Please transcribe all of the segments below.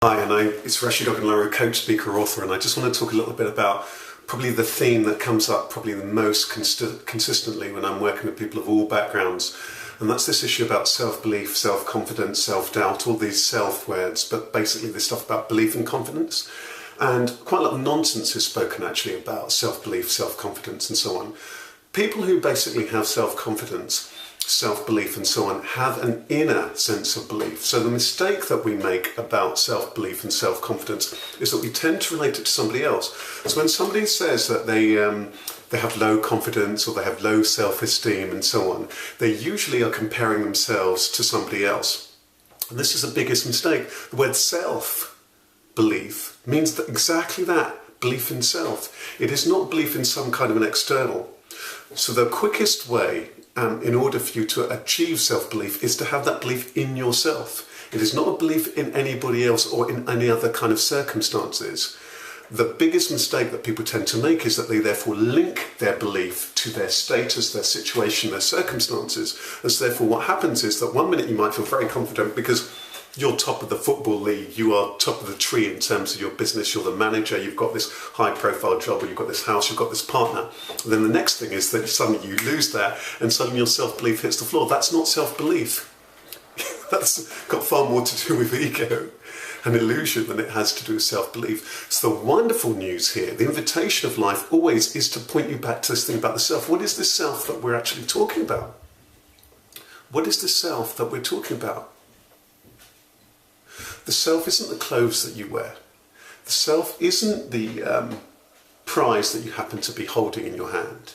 Hi, it's Rasheed Ogunlaru, coach, speaker, author, and I just want to talk a little bit about probably the theme that comes up probably the most consistently when I'm working with people of all backgrounds, and that's this issue about self-belief, self-confidence, self-doubt, all these self words, but basically this stuff about belief and confidence. And quite a lot of nonsense is spoken actually about self-belief, self-confidence and so on. People who basically have self-confidence, self-belief and so on have an inner sense of belief. So the mistake that we make about self-belief and self-confidence is that we tend to relate it to somebody else. So when somebody says that they have low confidence or they have low self-esteem and so on, they usually are comparing themselves to somebody else. And this is the biggest mistake. The word self-belief means that exactly that, belief in self. It is not belief in some kind of an external. So the quickest way in order for you to achieve self-belief is to have that belief in yourself. It is not a belief in anybody else or in any other kind of circumstances. The biggest mistake that people tend to make is that they therefore link their belief to their status, their situation, their circumstances. And so therefore what happens is that one minute you might feel very confident because you're top of the football league, you are top of the tree in terms of your business, you're the manager, you've got this high profile job, or you've got this house, you've got this partner. And then the next thing is that suddenly you lose that and suddenly your self-belief hits the floor. That's not self-belief. That's got far more to do with ego and illusion than it has to do with self-belief. So the wonderful news here, the invitation of life always is to point you back to this thing about the self. What is this self that we're actually talking about? What is the self that we're talking about? The self isn't the clothes that you wear. The self isn't the prize that you happen to be holding in your hand.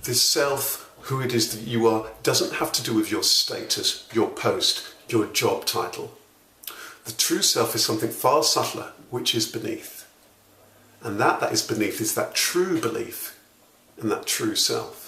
The self, who it is that you are, doesn't have to do with your status, your post, your job title. The true self is something far subtler, which is beneath. And that is beneath is that true belief and that true self.